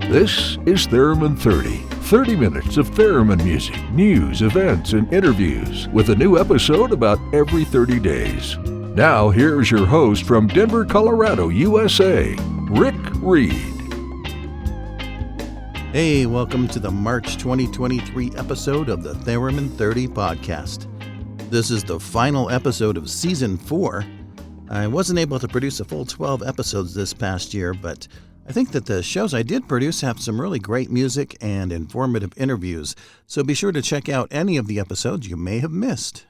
This is Theremin 30. 30 minutes of theremin music, news, events, and interviews with a new episode about every 30 days. Now, here's your host from Denver, Colorado, USA, Rick Reed. Hey, welcome to the March 2023 episode of the Theremin 30 podcast. This is the final episode of Season 4. I wasn't able to produce a full 12 episodes this past year, but I think that the shows I did produce have some really great music and informative interviews, so be sure to check out any of the episodes you may have missed.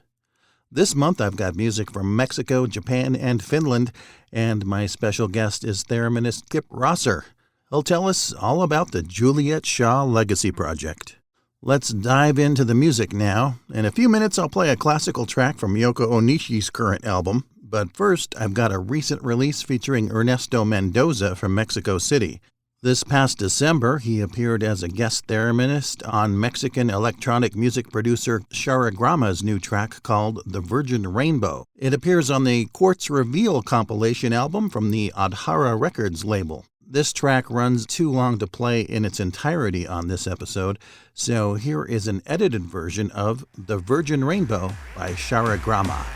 This month I've got music from Mexico, Japan, and Finland, and my special guest is thereminist Kip Rosser. He'll tell us all about the Juliet Shaw Legacy Project. Let's dive into the music now. In a few minutes I'll play a classical track from Yoko Onishi's current album. But first, I've got a recent release featuring Ernesto Mendoza from Mexico City. This past December, he appeared as a guest thereminist on Mexican electronic music producer Sharagrama's new track called The Virgin Rainbow. It appears on the Quartz Reveal compilation album from the Adhara Records label. This track runs too long to play in its entirety on this episode, so here is an edited version of The Virgin Rainbow by Sharagrama.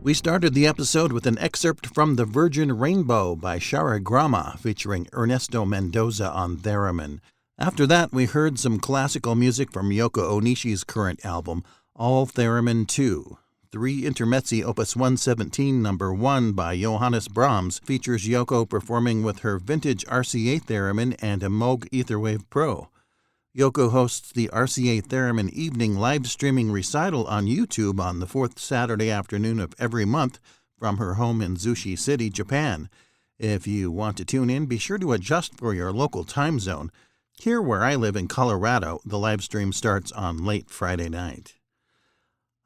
We started the episode with an excerpt from The Virgin Rainbow by Shara Grama, featuring Ernesto Mendoza on theremin. After that, we heard some classical music from Yoko Onishi's current album, All Theremin 2. 3 Intermezzi Opus 117 No. 1 by Johannes Brahms features Yoko performing with her vintage RCA theremin and a Moog Etherwave Pro. Yoko hosts the RCA Theremin Evening live streaming recital on YouTube on the 4th Saturday afternoon of every month from her home in Zushi City, Japan. If you want to tune in, be sure to adjust for your local time zone. Here where I live in Colorado, the live stream starts on late Friday night.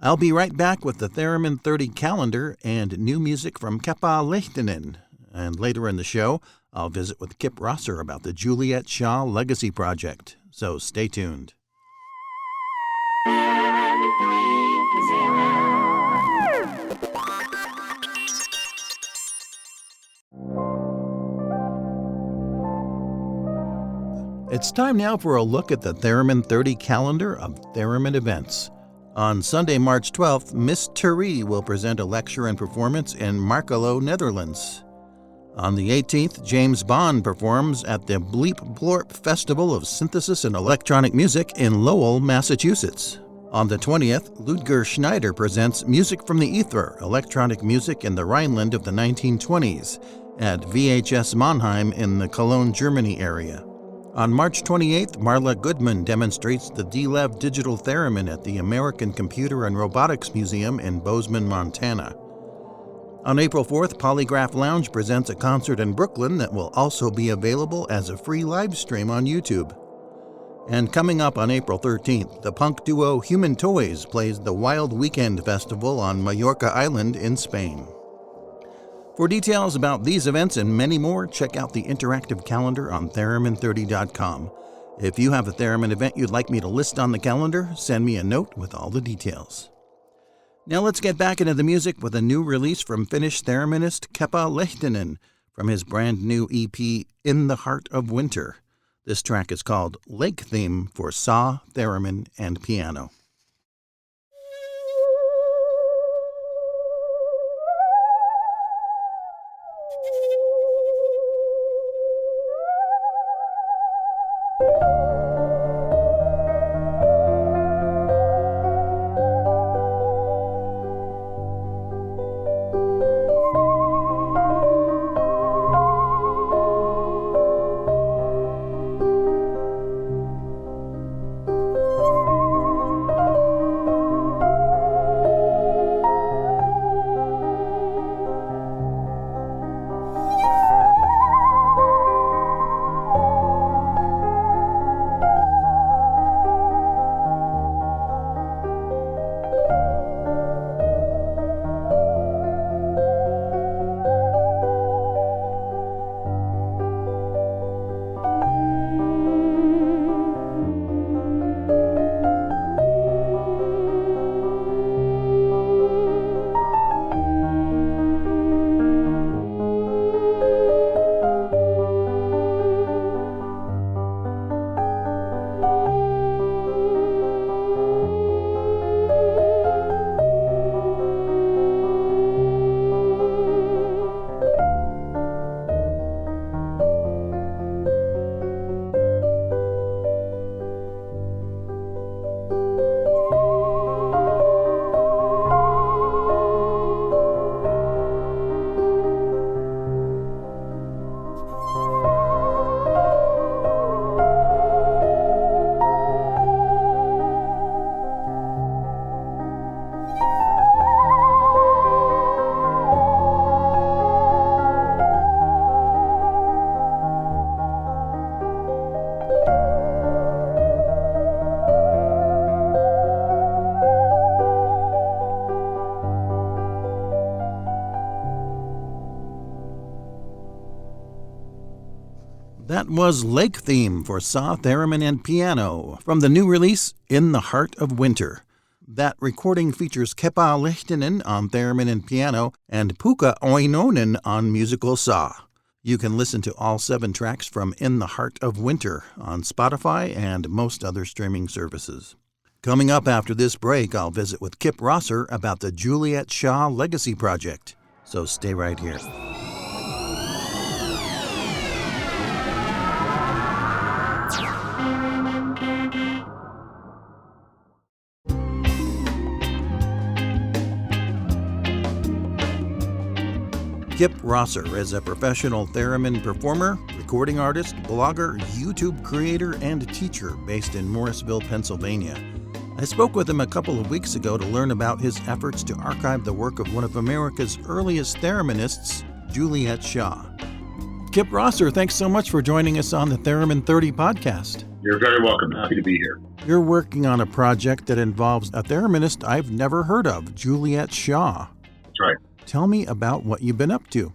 I'll be right back with the Theremin 30 calendar and new music from Kepa Lehtinen. And later in the show, I'll visit with Kip Rosser about the Juliet Shaw Legacy Project. So stay tuned. It's time now for a look at the Theremin 30 calendar of Theremin events. On Sunday, March 12th, Miss Turi will present a lecture and performance in Markelo, Netherlands. On the 18th, James Bond performs at the Bleep Blorp Festival of Synthesis and Electronic Music in Lowell, Massachusetts. On the 20th, Ludger Schneider presents Music from the Ether, electronic music in the Rhineland of the 1920s, at VHS Mannheim in the Cologne, Germany area. On March 28th, Marla Goodman demonstrates the D-Lev digital theremin at the American Computer and Robotics Museum in Bozeman, Montana. On April 4th, Polygraph Lounge presents a concert in Brooklyn that will also be available as a free live stream on YouTube. And coming up on April 13th, the punk duo Human Toys plays the Wild Weekend Festival on Mallorca Island in Spain. For details about these events and many more, check out the interactive calendar on theremin30.com. If you have a theremin event you'd like me to list on the calendar, send me a note with all the details. Now let's get back into the music with a new release from Finnish thereminist Kepa Lehtinen from his brand new EP, In the Heart of Winter. This track is called Lake Theme for Saw, Theremin, and Piano. That was Lake Theme for Saw, Theremin, and Piano from the new release, In the Heart of Winter. That recording features Kepa Lehtinen on theremin and piano and Pukka Oinonen on musical saw. You can listen to all 7 tracks from In the Heart of Winter on Spotify and most other streaming services. Coming up after this break, I'll visit with Kip Rosser about the Juliet Shaw Legacy Project. So stay right here. Kip Rosser is a professional theremin performer, recording artist, blogger, YouTube creator, and teacher based in Morrisville, Pennsylvania. I spoke with him a couple of weeks ago to learn about his efforts to archive the work of one of America's earliest thereminists, Juliet Shaw. Kip Rosser, thanks so much for joining us on the Theremin 30 podcast. You're very welcome. Happy to be here. You're working on a project that involves a thereminist I've never heard of, Juliet Shaw. That's right. Tell me about what you've been up to.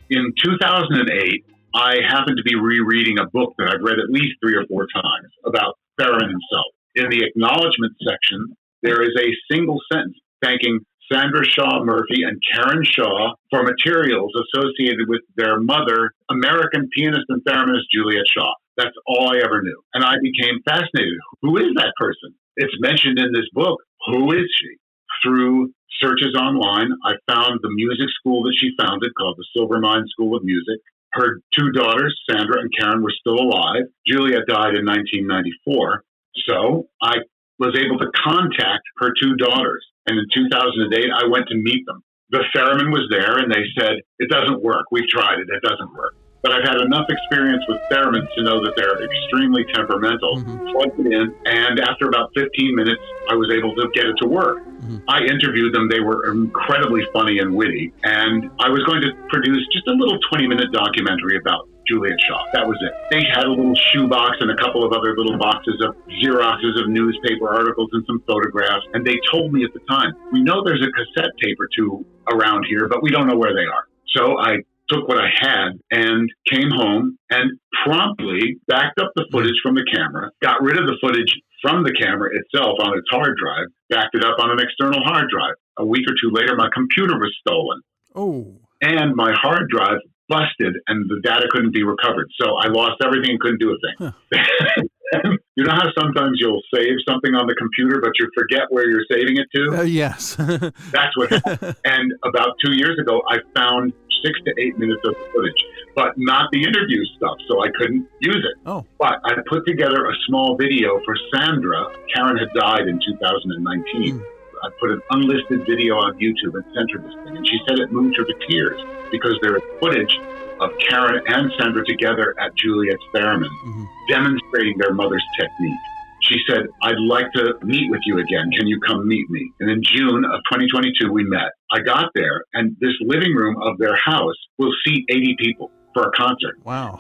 In 2008, I happened to be rereading a book that I've read at least 3 or 4 times about Theremin himself. In the acknowledgement section, there is a single sentence thanking Sandra Shaw Murphy and Karen Shaw for materials associated with their mother, American pianist and thereminist Juliet Shaw. That's all I ever knew. And I became fascinated. Who is that person? It's mentioned in this book. Who is she? Through searches online, I found the music school that she founded called the Silver Mine School of Music. Her 2 daughters, Sandra and Karen, were still alive. Juliet died in 1994. So I was able to contact her 2 daughters. And in 2008, I went to meet them. The theremin was there, and they said, it doesn't work. We've tried it. It doesn't work. But I've had enough experience with theremins to know that they're extremely temperamental. Plugged it in, and after about 15 minutes, I was able to get it to work. I interviewed them. They were incredibly funny and witty. And I was going to produce just a little 20-minute documentary about Juliet Shaw. That was it. They had a little shoebox and a couple of other little boxes of Xeroxes of newspaper articles and some photographs. And they told me at the time, we know there's a cassette tape or 2 around here, but we don't know where they are. So I took what I had and came home and promptly backed up the footage from the camera, got rid of the footage from the camera itself on its hard drive, backed it up on an external hard drive. A week or 2 later, my computer was stolen. Oh. And my hard drive busted and the data couldn't be recovered. So I lost everything and couldn't do a thing. You know how sometimes you'll save something on the computer, but you forget where you're saving it to? Yes. That's what happened. And about 2 years ago, I found 6 to 8 minutes of footage, but not the interview stuff, so I couldn't use it. Oh. But I put together a small video for Sandra. Karen had died in 2019. I put an unlisted video on YouTube and sent her this thing, and she said it moved her to tears because there is footage of Karen and Sandra together at Juliet's theremin, demonstrating their mother's technique. She said, I'd like to meet with you again. Can you come meet me? And in June of 2022, we met. I got there, and this living room of their house will seat 80 people for a concert. Wow.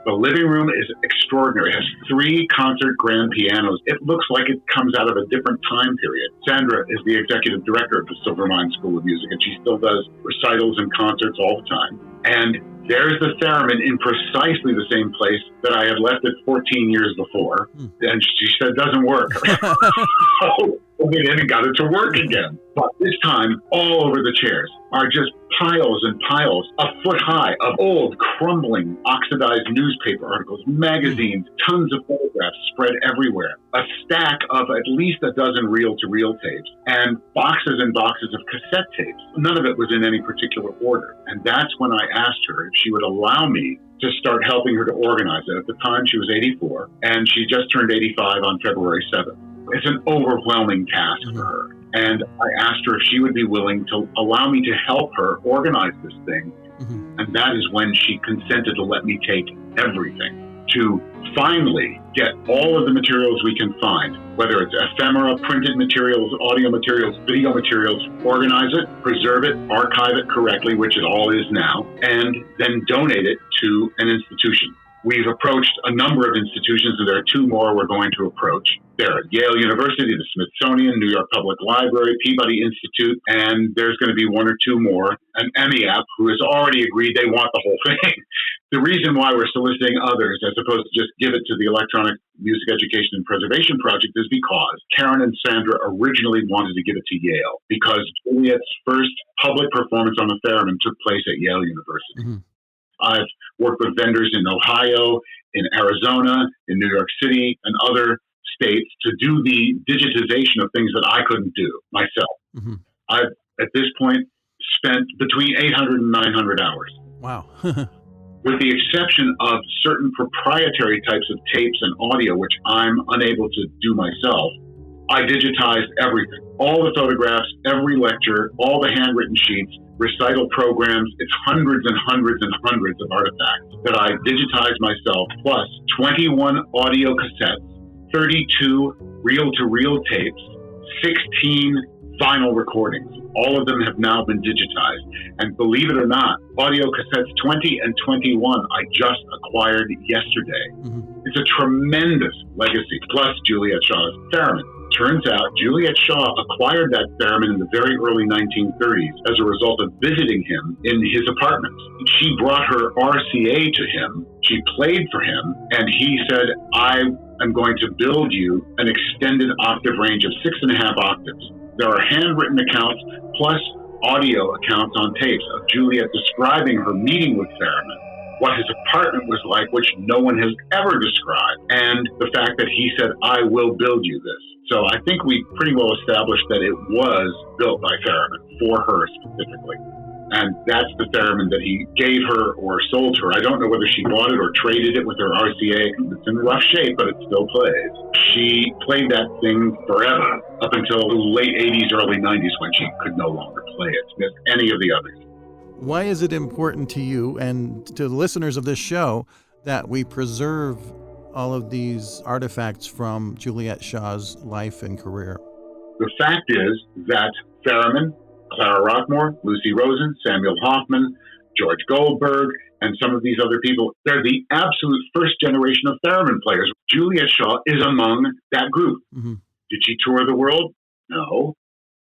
The living room is extraordinary. It has 3 concert grand pianos. It looks like it comes out of a different time period. Sandra is the executive director of the Silver Mine School of Music, and she still does recitals and concerts all the time. And there's the theremin in precisely the same place that I had left it 14 years before. And she said, it doesn't work. So we in and got it to work again. But this time, all over the chairs are just piles and piles, a foot high, of old, crumbling, oxidized newspaper articles, magazines, tons of photographs spread everywhere, a stack of at least a dozen reel-to-reel tapes, and boxes and boxes of cassette tapes. None of it was in any particular order. And that's when I asked her if she would allow me to start helping her to organize it. At the time, she was 84, and she just turned 85 on February 7th. It's an overwhelming task for her. And I asked her if she would be willing to allow me to help her organize this thing. And that is when she consented to let me take everything, to finally get all of the materials we can find, whether it's ephemera, printed materials, audio materials, video materials, organize it, preserve it, archive it correctly, which it all is now, and then donate it to an institution. We've approached a number of institutions, and there are 2 more we're going to approach. They're at Yale University, the Smithsonian, New York Public Library, Peabody Institute, and there's going to be 1 or 2 more. And MEAP, who has already agreed they want the whole thing. The reason why we're soliciting others, as opposed to just give it to the Electronic Music Education and Preservation Project, is because Karen and Sandra originally wanted to give it to Yale, because Juliet's first public performance on the theremin took place at Yale University. I've worked with vendors in Ohio, in Arizona, in New York City, and other states to do the digitization of things that I couldn't do myself. Mm-hmm. I've, at this point, spent between 800 and 900 hours. Wow. With the exception of certain proprietary types of tapes and audio, which I'm unable to do myself, I digitized everything. All the photographs, every lecture, all the handwritten sheets, recital programs. It's hundreds and hundreds and hundreds of artifacts that I digitized myself, plus 21 audio cassettes, 32 reel-to-reel tapes, 16 vinyl recordings. All of them have now been digitized. And believe it or not, audio cassettes 20 and 21 I just acquired yesterday. Mm-hmm. It's a tremendous legacy, plus Juliet Shaw's theremin. Turns out Juliet Shaw acquired that theremin in the very early 1930s as a result of visiting him in his apartment. She brought her RCA to him, she played for him, and he said, I am going to build you an extended octave range of 6.5 octaves. There are handwritten accounts plus audio accounts on tapes of Juliet describing her meeting with theremin, what his apartment was like, which no one has ever described, and the fact that he said, I will build you this. So I think we pretty well established that it was built by theremin, for her specifically. And that's the theremin that he gave her or sold her. I don't know whether she bought it or traded it with her RCA. It's in rough shape, but it still plays. She played that thing forever, up until the late 80s, early 90s, when she could no longer play it with any of the others. Why is it important to you and to the listeners of this show that we preserve all of these artifacts from Juliet Shaw's life and career? The fact is that theremin, Clara Rockmore, Lucy Rosen, Samuel Hoffman, George Goldberg, and some of these other people, they're the absolute first generation of theremin players. Juliet Shaw is among that group. Mm-hmm. Did she tour the world? No.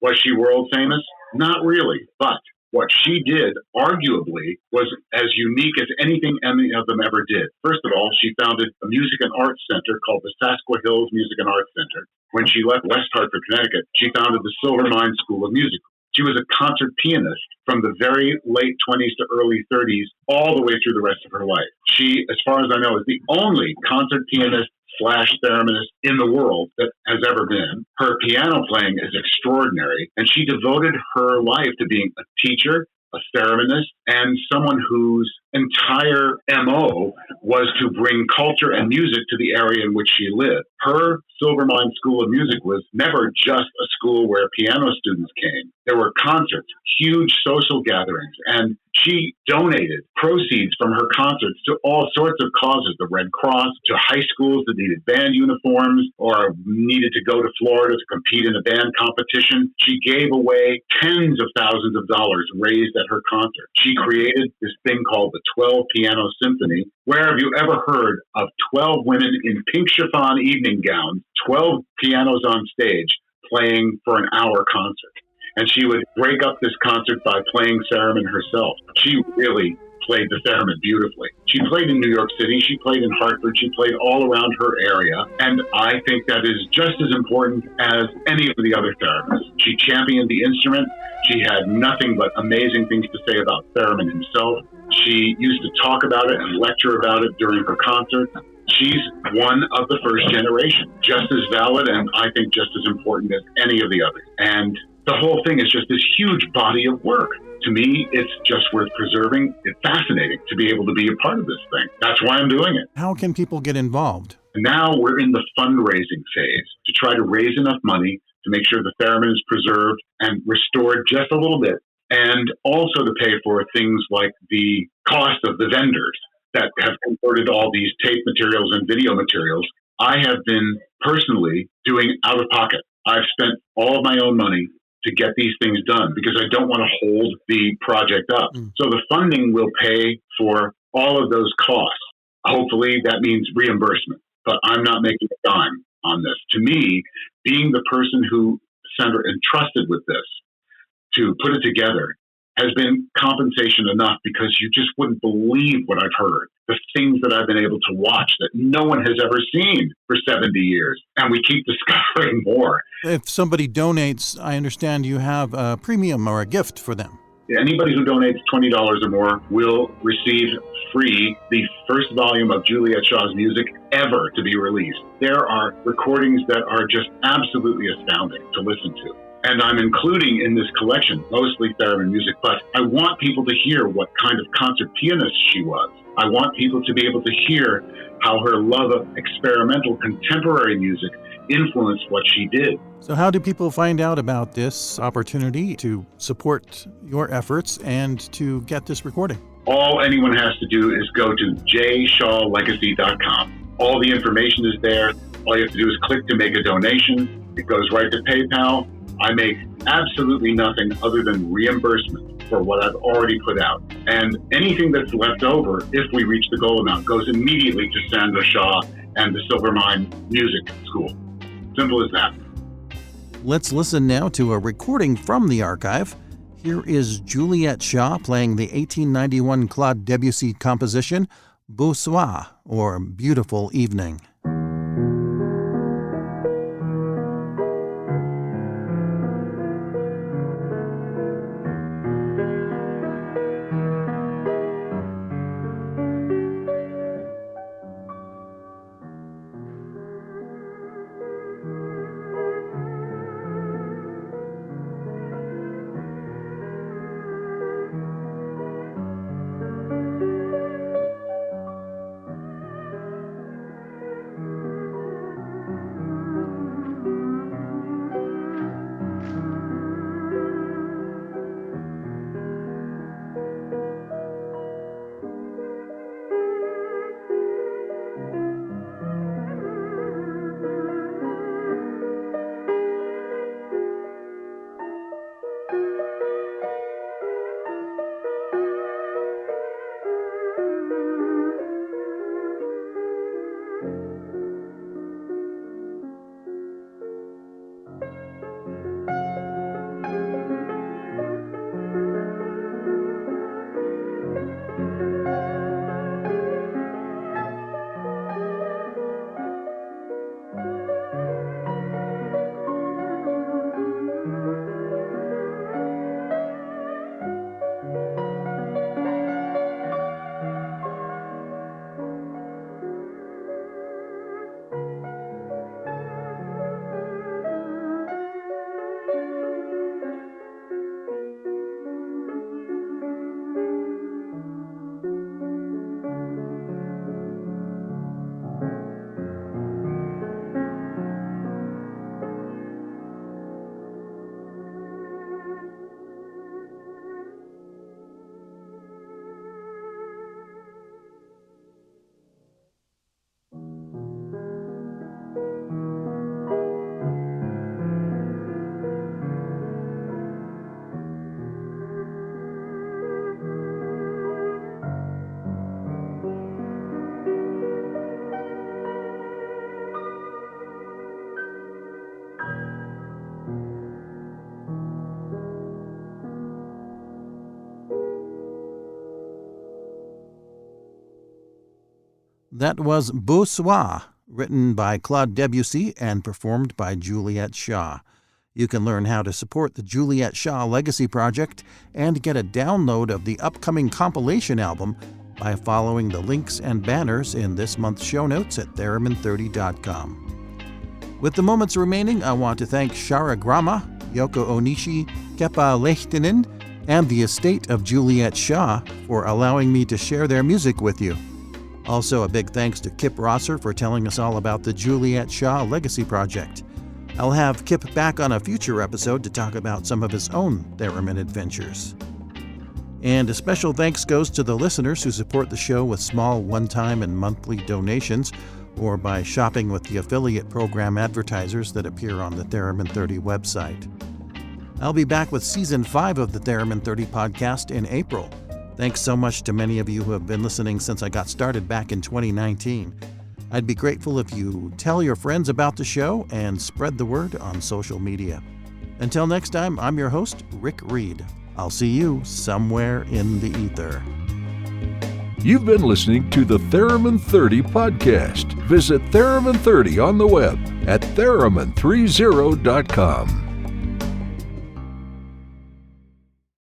Was she world famous? Not really. But what she did, arguably, was as unique as anything any of them ever did. First of all, she founded a music and arts center called the Sasqua Hills Music and Arts Center. When she left West Hartford, Connecticut, she founded the Silver Mine School of Music. She was a concert pianist from the very late 20s to early 30s, all the way through the rest of her life. She, as far as I know, is the only concert pianist / thereminist in the world that has ever been. Her piano playing is extraordinary, and she devoted her life to being a teacher, a thereminist, and someone whose entire MO was to bring culture and music to the area in which she lived. Her Silver Mine School of Music was never just a school where piano students came. There were concerts, huge social gatherings, and she donated proceeds from her concerts to all sorts of causes, the Red Cross, to high schools that needed band uniforms or needed to go to Florida to compete in a band competition. She gave away tens of thousands of dollars raised at her concert. She created this thing called the 12 Piano Symphony. Where have you ever heard of 12 women in pink chiffon evening gowns, 12 pianos on stage, playing for an hour concert? And she would break up this concert by playing theremin herself. She really played the theremin beautifully. She played in New York City, she played in Hartford, she played all around her area, and I think that is just as important as any of the other thereminists. She championed the instrument. She had nothing but amazing things to say about theremin himself. She used to talk about it and lecture about it during her concerts. She's one of the first generation, just as valid and I think just as important as any of the others. And the whole thing is just this huge body of work. To me, it's just worth preserving. It's fascinating to be able to be a part of this thing. That's why I'm doing it. How can people get involved? Now we're in the fundraising phase to try to raise enough money to make sure the theremin is preserved and restored just a little bit, and also to pay for things like the cost of the vendors that have converted all these tape materials and video materials. I have been personally doing out of pocket. I've spent all of my own money to get these things done because I don't want to hold the project up. So the funding will pay for all of those costs. Hopefully that means reimbursement, but I'm not making a dime on this. To me, being the person who Sandra entrusted with this to put it together has been compensation enough, because you just wouldn't believe what I've heard. The things that I've been able to watch that no one has ever seen for 70 years. And we keep discovering more. If somebody donates, I understand you have a premium or a gift for them. Anybody who donates $20 or more will receive free the first volume of Juliet Shaw's music ever to be released. There are recordings that are just absolutely astounding to listen to. And I'm including in this collection mostly theremin music, but I want people to hear what kind of concert pianist she was. I want people to be able to hear how her love of experimental contemporary music influenced what she did. So how do people find out about this opportunity to support your efforts and to get this recording? All anyone has to do is go to jshawlegacy.com. All the information is there. All you have to do is click to make a donation. It goes right to PayPal. I make absolutely nothing other than reimbursement for what I've already put out. And anything that's left over, if we reach the goal amount, goes immediately to Sandra Shaw and the Silvermine Music School. Simple as that. Let's listen now to a recording from the archive. Here is Juliet Shaw playing the 1891 Claude Debussy composition, Beau Soir, or Beautiful Evening. That was Beau Soir, written by Claude Debussy and performed by Juliet Shaw. You can learn how to support the Juliet Shaw Legacy Project and get a download of the upcoming compilation album by following the links and banners in this month's show notes at theremin30.com. With the moments remaining, I want to thank Shara Grama, Yoko Onishi, Kepa Lehtinen, and the estate of Juliet Shaw for allowing me to share their music with you. Also, a big thanks to Kip Rosser for telling us all about the Juliet Shaw Legacy Project. I'll have Kip back on a future episode to talk about some of his own theremin adventures. And a special thanks goes to the listeners who support the show with small one-time and monthly donations or by shopping with the affiliate program advertisers that appear on the Theremin 30 website. I'll be back with Season 5 of the Theremin 30 podcast in April. Thanks so much to many of you who have been listening since I got started back in 2019. I'd be grateful if you tell your friends about the show and spread the word on social media. Until next time, I'm your host, Rick Reed. I'll see you somewhere in the ether. You've been listening to the Theremin 30 podcast. Visit Theremin 30 on the web at theremin30.com.